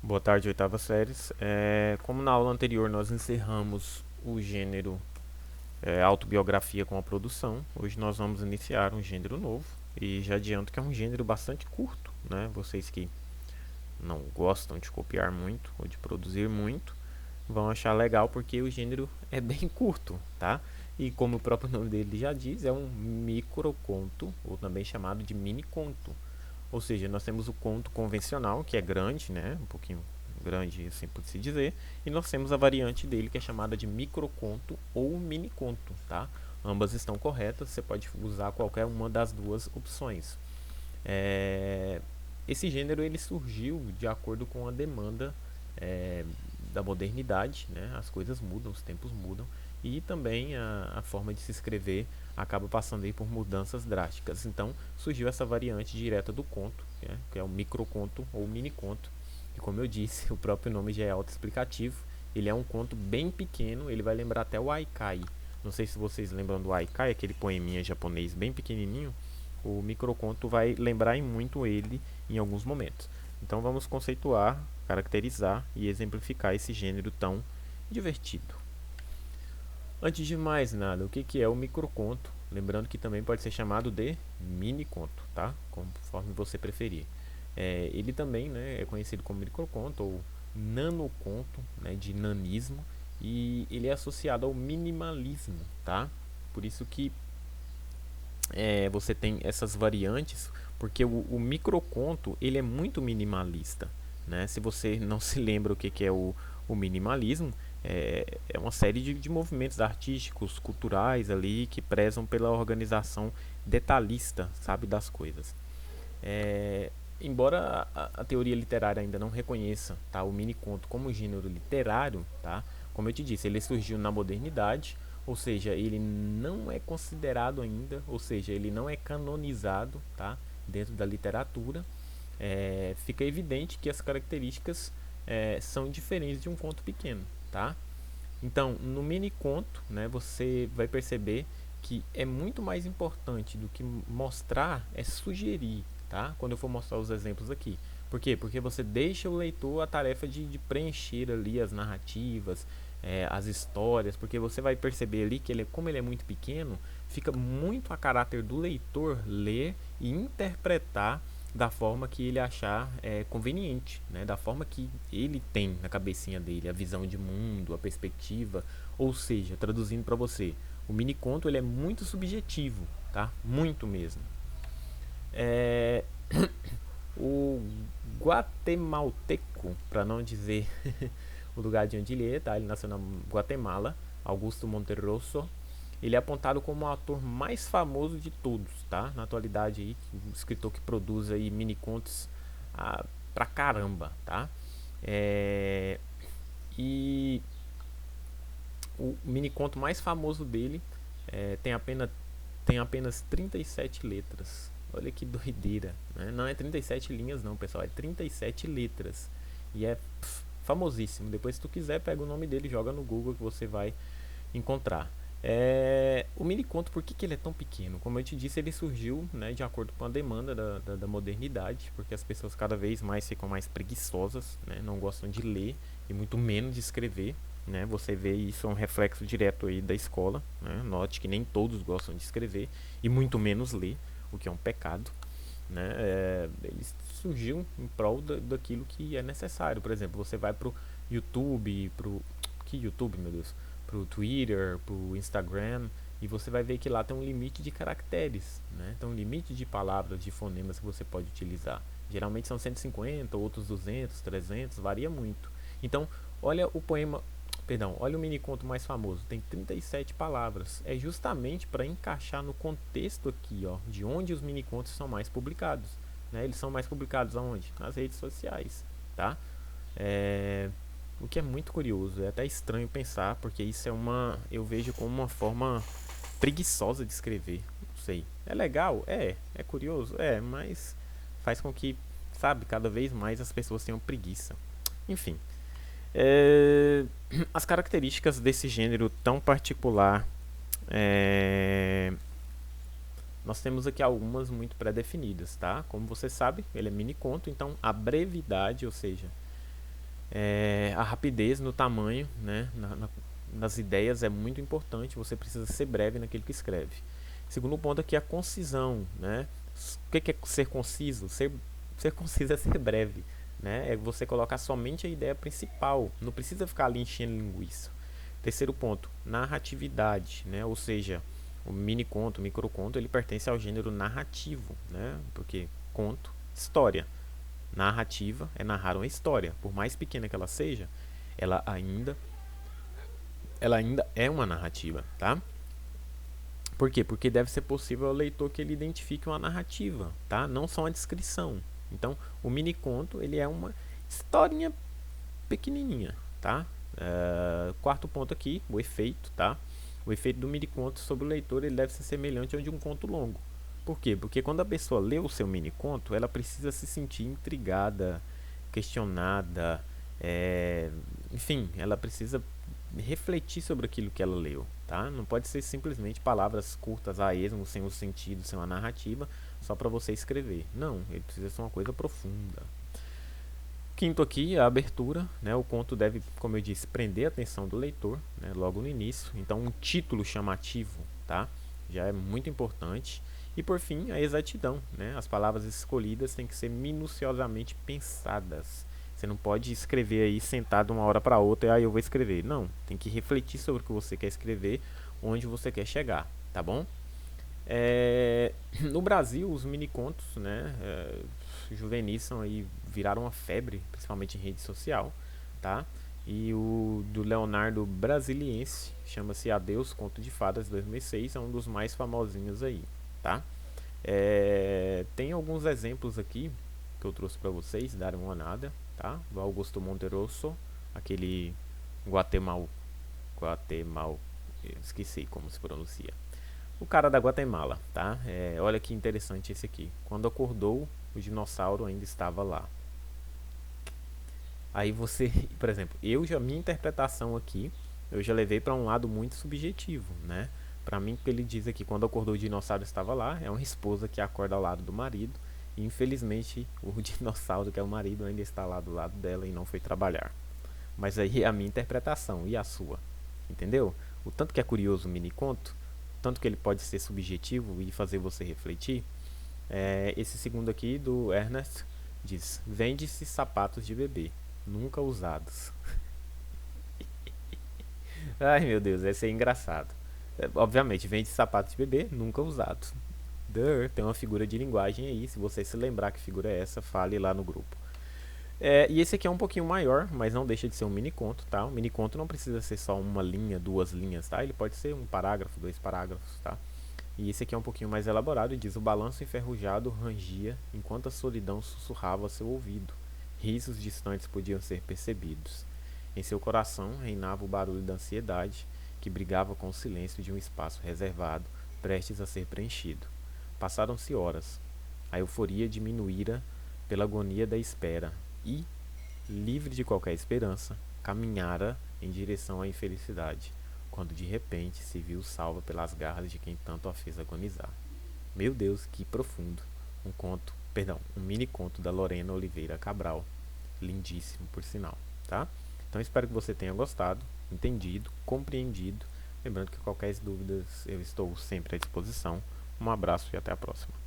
Boa tarde, oitava séries. Como na aula anterior nós encerramos o gênero autobiografia com a produção, hoje nós vamos iniciar um gênero novo e já adianto que é um gênero bastante curto, né? Vocês que não gostam de copiar muito ou de produzir muito vão achar legal porque o gênero é bem curto, tá? E como o próprio nome dele já diz, é um microconto, ou também chamado de mini conto. Ou seja, nós temos o conto convencional, que é grande, né? Um pouquinho grande, assim por se dizer. E nós temos a variante dele, que é chamada de microconto ou mini conto, tá? Ambas estão corretas, você pode usar qualquer uma das duas opções. É, Esse gênero ele surgiu de acordo com a demanda é, da modernidade, né? As coisas mudam, os tempos mudam e também a forma de se escrever acaba passando aí por mudanças drásticas. Então surgiu essa variante direta do conto, né? Que é o microconto ou mini conto. E como eu disse, o próprio nome já é autoexplicativo. Ele é um conto bem pequeno, ele vai lembrar até o Aikai. Não sei se vocês lembram do Aikai, aquele poeminha japonês bem pequenininho. O microconto vai lembrar em muito ele em alguns momentos. Então vamos conceituar, caracterizar e exemplificar esse gênero tão divertido. Antes de mais nada, o que é o microconto? Lembrando que também pode ser chamado de mini conto, tá? Conforme você preferir. Ele também, né, é conhecido como microconto ou nanoconto, né, de nanismo, e ele é associado ao minimalismo, tá? Por isso que você tem essas variantes, porque o microconto ele é muito minimalista, né? Se você não se lembra que é o minimalismo, é uma série de movimentos artísticos, culturais ali que prezam pela organização detalhista, sabe, das coisas. Embora a teoria literária ainda não reconheça, tá, o miniconto como gênero literário, tá, como eu te disse, ele surgiu na modernidade, ou seja, ele não é considerado ainda, ou seja, ele não é canonizado, tá, dentro da literatura. Fica evidente que as características são diferentes de um conto pequeno, tá? Então, no mini conto, né, você vai perceber que é muito mais importante do que mostrar, é sugerir, tá? Quando eu for mostrar os exemplos aqui. Por quê? Porque você deixa o leitor a tarefa de preencher ali as narrativas, as histórias, porque você vai perceber ali que como ele é muito pequeno, fica muito a caráter do leitor ler e interpretar da forma que ele achar conveniente, né? Da forma que ele tem na cabecinha dele, a visão de mundo, a perspectiva, ou seja, traduzindo para você, o mini conto ele é muito subjetivo, tá? Muito mesmo. É, o guatemalteco, para não dizer o lugar de onde ele é, tá? Ele nasceu na Guatemala, Augusto Monterroso. Ele é apontado como o ator mais famoso de todos, tá? Na atualidade aí, um escritor que produz aí mini contos pra caramba, tá? É, e o mini conto mais famoso dele tem apenas 37 letras. Olha que doideira, né? Não é 37 linhas não, pessoal, é 37 letras. E é famosíssimo. Depois se tu quiser, pega o nome dele, joga no Google que você vai encontrar. O mini conto, por que ele é tão pequeno? Como eu te disse, ele surgiu, né, de acordo com a demanda da modernidade, porque as pessoas cada vez mais ficam mais preguiçosas, né, não gostam de ler e muito menos de escrever. Né, você vê isso é um reflexo direto aí da escola. Né, note que nem todos gostam de escrever e muito menos ler, o que é um pecado. Né, ele surgiu em prol daquilo que é necessário. Por exemplo, você vai pro YouTube, que YouTube, meu Deus, pro Twitter, pro Instagram, e você vai ver que lá tem um limite de caracteres, né? Tem um limite de palavras, de fonemas que você pode utilizar. Geralmente são 150, outros 200, 300, varia muito. Então, olha o poema, perdão, olha o mini conto mais famoso, tem 37 palavras. É justamente para encaixar no contexto aqui, ó, de onde os mini contos são mais publicados, né? Eles são mais publicados aonde? Nas redes sociais, tá? É, o que é muito curioso, é até estranho pensar, porque isso eu vejo como uma forma preguiçosa de escrever. Não sei. É legal? É curioso? Mas faz com que, sabe, cada vez mais as pessoas tenham preguiça. Enfim, é, as características desse gênero tão particular, é, nós temos aqui algumas muito pré-definidas, tá? Como você sabe, ele é mini conto, então a brevidade, ou seja, A rapidez no tamanho, né, nas ideias é muito importante. Você precisa ser breve naquilo que escreve. Segundo ponto aqui, a concisão, né? O que é ser conciso? Ser conciso é ser breve, né? É você colocar somente a ideia principal. Não precisa ficar ali enchendo linguiça. Terceiro ponto, narratividade, né? Ou seja, o mini conto, o microconto, ele pertence ao gênero narrativo, né? Porque conto, história. Narrativa é narrar uma história. Por mais pequena que ela seja, ela ainda, ela ainda é uma narrativa, tá? Por quê? Porque deve ser possível ao leitor que ele identifique uma narrativa, tá? Não só uma descrição. Então, o mini conto, ele é uma historinha pequenininha, tá? Quarto ponto aqui, o efeito, tá? O efeito do mini conto sobre o leitor, ele deve ser semelhante ao de um conto longo. Por quê? Porque quando a pessoa lê o seu mini conto, ela precisa se sentir intrigada, questionada, enfim, ela precisa refletir sobre aquilo que ela leu, tá? Não pode ser simplesmente palavras curtas a esmo, sem um sentido, sem uma narrativa, só para você escrever. Não, ele precisa ser uma coisa profunda. Quinto aqui, a abertura, né? O conto deve, como eu disse, prender a atenção do leitor, né? Logo no início. Então, um título chamativo, tá? Já é muito importante. E por fim, a exatidão, né? As palavras escolhidas têm que ser minuciosamente pensadas. Você não pode escrever aí sentado uma hora para outra e aí eu vou escrever. Não, tem que refletir sobre o que você quer escrever, onde você quer chegar, tá bom? No Brasil, os mini contos, né, juvenis são aí, viraram uma febre, principalmente em rede social, tá? E o do Leonardo Brasiliense, chama-se Adeus, Conto de Fadas, 2006, é um dos mais famosinhos aí, tá? Tem alguns exemplos aqui que eu trouxe para vocês darem uma olhada, tá? Do Augusto Monterosso, aquele Guatemal, Guatemal, esqueci como se pronuncia. O cara da Guatemala, tá? Olha que interessante esse aqui. Quando acordou, o dinossauro ainda estava lá. Aí você, por exemplo, minha interpretação aqui, eu já levei para um lado muito subjetivo, né? Para mim, o que ele diz aqui, quando acordou o dinossauro estava lá, é uma esposa que acorda ao lado do marido. E infelizmente, o dinossauro, que é o marido, ainda está lá do lado dela e não foi trabalhar. Mas aí é a minha interpretação e a sua. Entendeu? O tanto que é curioso o mini conto, tanto que ele pode ser subjetivo e fazer você refletir. Esse segundo aqui do Ernest diz: vende-se sapatos de bebê, nunca usados. Ai meu Deus, esse é engraçado. Obviamente, vende sapatos de bebê, nunca usados. Tem uma figura de linguagem aí. Se você se lembrar que figura é essa, fale lá no grupo. E esse aqui é um pouquinho maior, mas não deixa de ser um mini conto, tá? Um mini conto não precisa ser só uma linha, duas linhas, tá? Ele pode ser um parágrafo, dois parágrafos, tá? E esse aqui é um pouquinho mais elaborado e diz: o balanço enferrujado rangia enquanto a solidão sussurrava a seu ouvido. Risos distantes podiam ser percebidos. Em seu coração reinava o barulho da ansiedade, que brigava com o silêncio de um espaço reservado, prestes a ser preenchido. Passaram-se horas. A euforia diminuíra pela agonia da espera e, livre de qualquer esperança, caminhara em direção à infelicidade, quando de repente se viu salva pelas garras de quem tanto a fez agonizar. Meu Deus, que profundo! Um mini conto da Lorena Oliveira Cabral. Lindíssimo, por sinal, tá? Então espero que você tenha gostado, entendido, compreendido. Lembrando que qualquer dúvidas eu estou sempre à disposição. Um abraço e até a próxima.